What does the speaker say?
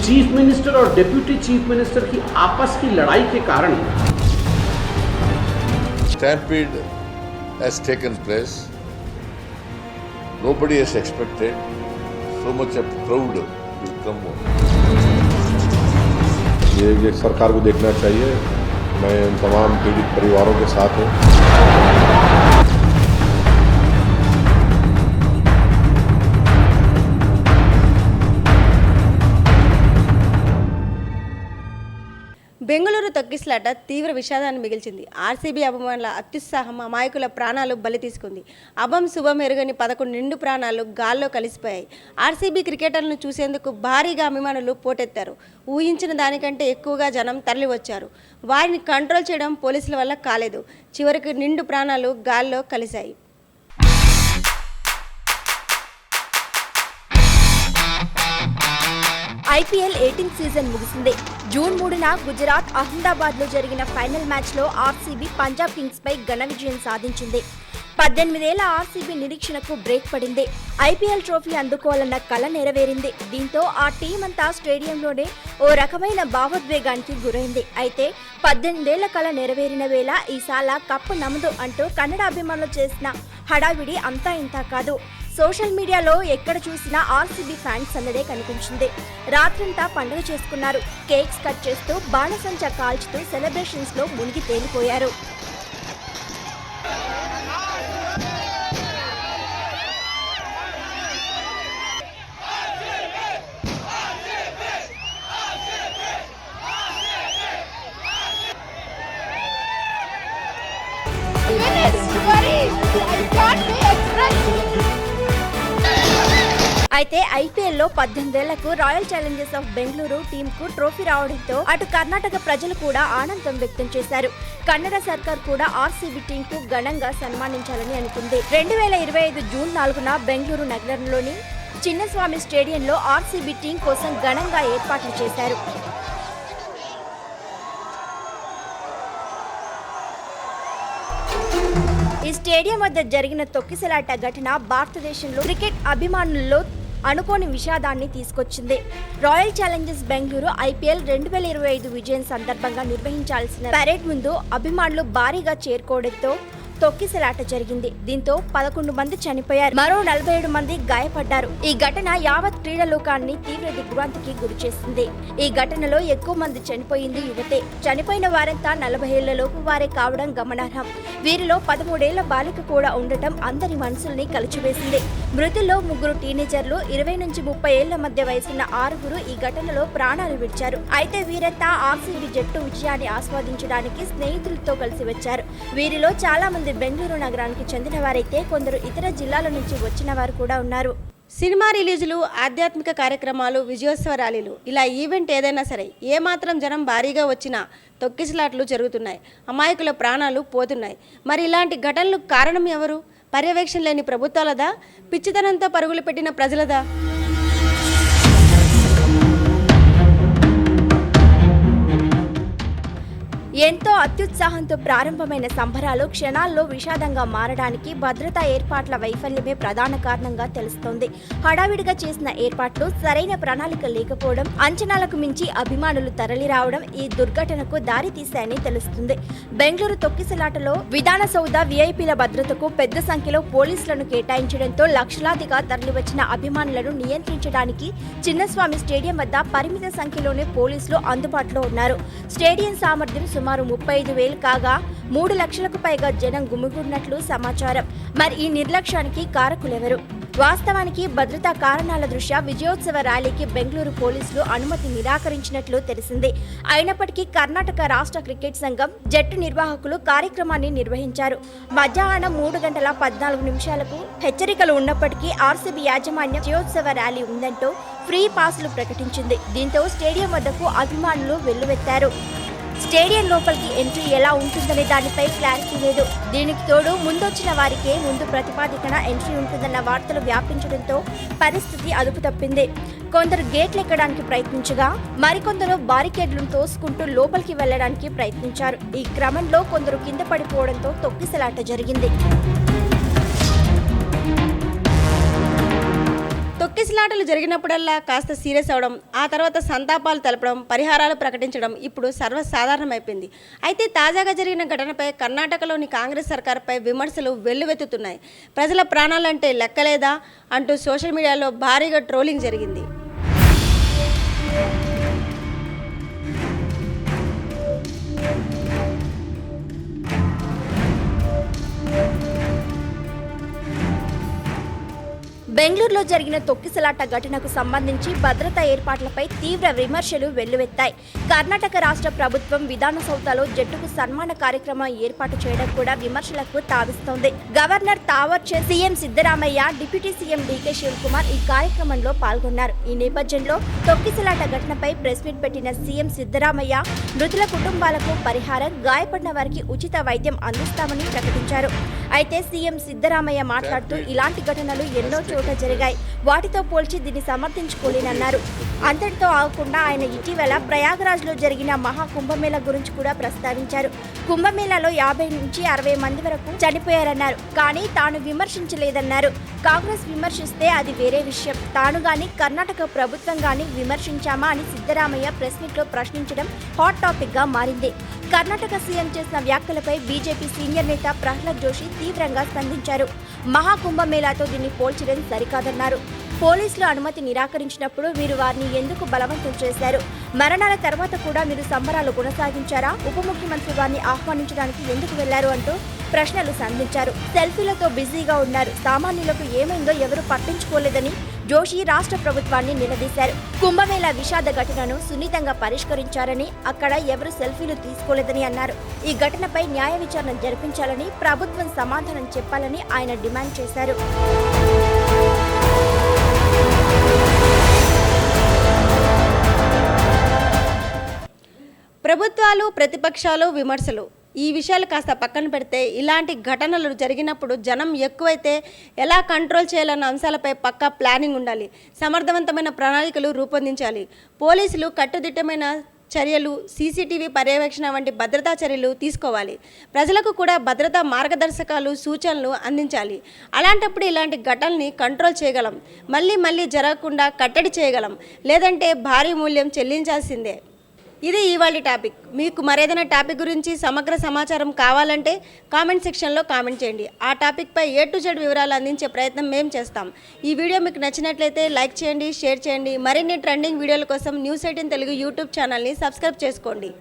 Chief minister और deputy chief minister की आपस की लड़ाई के कारण stampede has taken place. Nobody has expected so much of crowd will come. ये सरकार को देखना चाहिए. मैं उन तमाम पीड़ित परिवारों के साथ हूँ. బెంగళూరు తొక్కిసలాట తీవ్ర విషాదాన్ని మిగిల్చింది. ఆర్సీబీ అభిమానుల అత్యుత్సాహం అమాయకుల ప్రాణాలు బలి తీసుకుంది. అభం శుభం ఎరుగని 11 నిండు ప్రాణాలు గాల్లో కలిసిపోయాయి. ఆర్సీబీ క్రికెటర్లను చూసేందుకు భారీగా అభిమానులు పోటెత్తారు. ఊహించిన దానికంటే ఎక్కువగా జనం తరలి వచ్చారు. వారిని కంట్రోల్ చేయడం పోలీసుల వల్ల కాలేదు. చివరికి నిండు ప్రాణాలు గాల్లో కలిశాయి. ఐపీఎల్ 18th సీజన్ ముగిసింది. జూన్ 3న గుజరాత్ అహ్మదాబాద్లో జరిగిన ఫైనల్ మ్యాచ్లో ఆర్సీబీ పంజాబ్ కింగ్స్పై ఘన విజయం సాధించింది. 18 ఏళ్ల ఆర్సీబీ నిరీక్షణకు బ్రేక్ పడింది. ఐపీఎల్ ట్రోఫీ అందుకోవాలన్న కల నెరవేరింది. దీంతో ఆ టీం అంతా స్టేడియంలోనే ఓ రకమైన భావోద్వేగానికి గురైంది. అయితే 18 ఏళ్ల కల నెరవేరిన వేళ ఈసాల కప్పు నమ్మదు అంటూ కన్నడ అభిమానులు చేసిన హడావిడి అంతా ఇంతా కాదు. సోషల్ మీడియాలో ఎక్కడ చూసినా ఆర్సీబీ ఫ్యాన్స్ సందడే కనిపించింది. రాత్రంతా పండుగ చేసుకున్నారు. కేక్స్ కట్ చేస్తూ బాణసంచా కాల్చుతూ సెలబ్రేషన్స్ లో మునిగి తేలిపోయారు. అయితే ఐపీఎల్లో 18 ఏళ్లకు రాయల్ ఛాలెంజర్స్ ఆఫ్ బెంగళూరు టీంకు ట్రోఫీ రావడంతో అటు కర్ణాటక ప్రజలు కూడా ఆనందం వ్యక్తం చేశారు. కన్నడ సర్కార్ కూడా ఆర్సీబీ టీంకు ఘనంగా సన్మానించాలని అనుకుంది. 2025 జూన్ 4న బెంగళూరు నగరంలోని చిన్నస్వామి స్టేడియంలో ఆర్సీబీ టీం కోసం ఘనంగా ఏర్పాట్లు చేశారు. ఈ స్టేడియం వద్ద జరిగిన తొక్కిసలాట ఘటన భారతదేశంలో క్రికెట్ అభిమానుల్లో అనుకోని విషాదాన్ని తీసుకొచ్చింది. రాయల్ ఛాలెంజర్స్ బెంగళూరు ఐపీఎల్ 2025 విజయం సందర్భంగా నిర్వహించాల్సిన పరేడ్ ముందు అభిమానులు భారీగా చేరుకోవడంతో తొక్కిసలాట జరిగింది. దీంతో 11 మంది చనిపోయారు. మరో 47 మంది గాయపడ్డారు. ఈ ఘటన యావత్ క్రీడలోకాన్ని తీవ్ర దిగ్భ్రాంతికి గురిచేసింది. ఈ ఘటనలో ఎక్కువ మంది చనిపోయింది యువతే. చనిపోయిన వారంతా 40 ఏళ్ల లోపు వారే కావడం గమనార్హం. వీరిలో 13 ఏళ్ల బాలిక కూడా ఉండటం అందరి మనసుల్ని కలిచివేసింది. మృతుల్లో 3 టీనేజర్లు, 20 నుంచి 30 ఏళ్ల మధ్య వయసున్న 6 ఈ ఘటనలో ప్రాణాలు విడిచారు. అయితే వీరంతా ఆర్సీబీ జట్టు విజయాన్ని ఆస్వాదించడానికి స్నేహితులతో కలిసి వచ్చారు. వీరిలో చాలా మంది బెంగళూరు నగరానికి చెందిన వారైతే కొందరు ఇతర జిల్లాల నుంచి వచ్చిన వారు కూడా ఉన్నారు. సినిమా రిలీజులు, ఆధ్యాత్మిక కార్యక్రమాలు, విజయోత్సవ ర్యాలీలు, ఇలా ఈవెంట్ ఏదైనా సరే ఏమాత్రం జనం భారీగా వచ్చినా తొక్కిసలాట్లు జరుగుతున్నాయి. అమాయకుల ప్రాణాలు పోతున్నాయి. మరి ఇలాంటి ఘటనలకు కారణం ఎవరు? పర్యవేక్షణ లేని ప్రభుత్వాలదా? పిచ్చితనంతో పరుగులు పెట్టిన ప్రజలదా? ఎంతో అత్యుత్సాహంతో ప్రారంభమైన సంబరాలు క్షణాల్లో విషాదంగా మారడానికి భద్రతా ఏర్పాట్ల వైఫల్యమే ప్రధాన కారణంగా తెలుస్తోంది. హడావిడిగా చేసిన ఏర్పాట్లు, సరైన ప్రణాళిక లేకపోవడం, అంచనాలకు మించి అభిమానులు తరలి రావడం ఈ దుర్ఘటనకు దారి తీశాయని తెలుస్తుంది. బెంగళూరు తొక్కిసలాటలో విధాన సౌధ వీఐపీల భద్రతకు పెద్ద సంఖ్యలో పోలీసులను కేటాయించడంతో లక్షలాదిగా తరలివచ్చిన అభిమానులను నియంత్రించడానికి చిన్నస్వామి స్టేడియం వద్ద పరిమిత సంఖ్యలోనే పోలీసులు అందుబాటులో ఉన్నారు. స్టేడియం సామర్థ్యం సుమారు 35,000 కాగా 3 లక్షలకు పైగా జనం గుమిగూడినట్లు సమాచారం. మరి ఈ నిర్లక్ష్యానికి కారకులెవరు? వాస్తవానికి భద్రతా కారణాల దృష్ట్యా విజయోత్సవ ర్యాలీకి బెంగళూరు పోలీసులు అనుమతి నిరాకరించినట్లు తెలిసింది. అయినప్పటికీ కర్ణాటక రాష్ట్ర క్రికెట్ సంఘం జట్టు నిర్వాహకులు కార్యక్రమాన్ని నిర్వహించారు. మధ్యాహ్నం 3:14 హెచ్చరికలు ఉన్నప్పటికీ ఆర్సీబీ యాజమాన్యం విజయోత్సవ ర్యాలీ ఉందంటూ ఫ్రీ పాస్లు ప్రకటించింది. దీంతో స్టేడియం వద్దకు అభిమానులు వెల్లువెత్తారు. స్టేడియం లోపలికి ఎంట్రీ ఎలా ఉంటుందనే దానిపై క్లారిటీ లేదు. దీనికి తోడు ముందొచ్చిన వారికే ముందు ప్రతిపాదికన ఎంట్రీ ఉంటుందన్న వార్తలు వ్యాపించడంతో పరిస్థితి అదుపు తప్పింది. కొందరు గేట్లు ఎక్కడానికి ప్రయత్నించగా మరికొందరు బారికేడ్లను తోసుకుంటూ లోపలికి వెళ్లడానికి ప్రయత్నించారు. ఈ క్రమంలో కొందరు కింద పడిపోవడంతో తొక్కిసలాట జరిగింది. తొక్కిసలాటలు జరిగినప్పుడల్లా కాస్త సీరియస్ అవడం, ఆ తర్వాత సంతాపాలు తెలపడం, పరిహారాలు ప్రకటించడం ఇప్పుడు సర్వసాధారణమైపోయింది. అయితే తాజాగా జరిగిన ఘటనపై కర్ణాటకలోని కాంగ్రెస్ సర్కార్పై విమర్శలు వెల్లువెత్తుతున్నాయి. ప్రజల ప్రాణాలంటే లెక్కలేదా అంటూ సోషల్ మీడియాలో భారీగా ట్రోలింగ్ జరిగింది. బెంగళూరులో జరిగిన తొక్కిసలాట ఘటనకు సంబంధించి భద్రతా ఏర్పాట్లపై తీవ్ర విమర్శలు వెల్లువెత్తాయి. కర్ణాటక రాష్ట్ర ప్రభుత్వం విధానసౌధలో జట్టుకు సన్మాన కార్యక్రమం ఏర్పాటు చేయడం కూడా విమర్శలకు తావిస్తోంది. Governor Thaawarchand, CM Siddaramaiah, deputy CM DK Shivakumar ఈ కార్యక్రమంలో పాల్గొన్నారు. ఈ నేపథ్యంలో తొక్కిసలాట ఘటనపై ప్రెస్ మీట్ పెట్టిన సీఎం సిద్ధరామయ్య మృతుల కుటుంబాలకు పరిహారం, గాయపడిన వారికి ఉచిత వైద్యం అందిస్తామని ప్రకటించారు. అయితే సీఎం సిద్ధరామయ్య మాట్లాడుతూ ఇలాంటి ఘటనలు ఎన్నో చోట్ల జరిగాయి, వాటితో పోల్చి దీన్ని సమర్థించుకోలేనన్నారు. అంతటితో ఆగకుండా ఆయన ఇటీవల ప్రయాగరాజ్లో జరిగిన మహా కుంభమేళా గురించి కూడా ప్రస్తావించారు. కుంభమేళాలో 50 నుంచి 60 మంది వరకు చనిపోయారన్నారు. కానీ తాను విమర్శించలేదన్నారు. కాంగ్రెస్ విమర్శిస్తే అది వేరే విషయం, తాను గాని కర్ణాటక ప్రభుత్వం గాని విమర్శించామా అని సిద్ధరామయ్య ప్రెస్ మీట్లో ప్రశ్నించడం హాట్ టాపిక్ గా మారింది. కర్ణాటక సీఎం చేసిన వ్యాఖ్యలపై బీజేపీ సీనియర్ నేత ప్రహ్లాద్ జోషి తీవ్రంగా స్పందించారు. మహాకుంభమేళాతో దీన్ని పోల్చడం సరికాదన్నారు. పోలీసులు అనుమతి నిరాకరించినప్పుడు మీరు వారిని ఎందుకు బలవంతం చేశారు? మరణాల తర్వాత కూడా మీరు సంబరాలు కొనసాగించారా? ఉప ముఖ్యమంత్రి వారిని ఆహ్వానించడానికి ఎందుకు వెళ్లారు అంటూ ప్రశ్నలు సంధించారు. సెల్ఫీలతో బిజీగా ఉన్నారు, సామాన్యులకు ఏమైందో ఎవరు పట్టించుకోలేదని జోషి రాష్ట్ర ప్రభుత్వాన్ని నిలదీశారు. కుంభమేళా విషాద ఘటనను సున్నితంగా పరిష్కరించారని, అక్కడ ఎవరు సెల్ఫీలు తీసుకోలేదని అన్నారు. ఈ ఘటనపై న్యాయ విచారణ జరిపించాలని, ప్రభుత్వం సమాధానం చెప్పాలని ఆయన డిమాండ్ చేశారు. ప్రభుత్వాలు, ప్రతిపక్షాలు, విమర్శలు ఈ విషయాలు కాస్త పక్కన పెడితే ఇలాంటి ఘటనలు జరిగినప్పుడు జనం ఎక్కువైతే ఎలా కంట్రోల్ చేయాలన్న అంశాలపై పక్కా ప్లానింగ్ ఉండాలి. సమర్థవంతమైన ప్రణాళికలు రూపొందించాలి. పోలీసులు కట్టుదిట్టమైన చర్యలు, సీసీటీవీ పర్యవేక్షణ వంటి భద్రతా చర్యలు తీసుకోవాలి. ప్రజలకు కూడా భద్రతా మార్గదర్శకాలు, సూచనలు అందించాలి. అలాంటప్పుడు ఇలాంటి ఘటనల్ని కంట్రోల్ చేయగలం, మళ్ళీ జరగకుండా కట్టడి చేయగలం. లేదంటే భారీ మూల్యం చెల్లించాల్సిందే. ఇది ఇవాళ టాపిక్. మీకు మరేదైనా టాపిక్ గురించి సమగ్ర సమాచారం కావాలంటే కామెంట్ సెక్షన్లో కామెంట్ చేయండి. ఆ టాపిక్పై A to Z వివరాలు అందించే ప్రయత్నం మేము చేస్తాం. ఈ వీడియో మీకు నచ్చినట్లయితే లైక్ చేయండి, షేర్ చేయండి. మరిన్ని ట్రెండింగ్ వీడియోల కోసం News18 తెలుగు యూట్యూబ్ ఛానల్ని సబ్స్క్రైబ్ చేసుకోండి.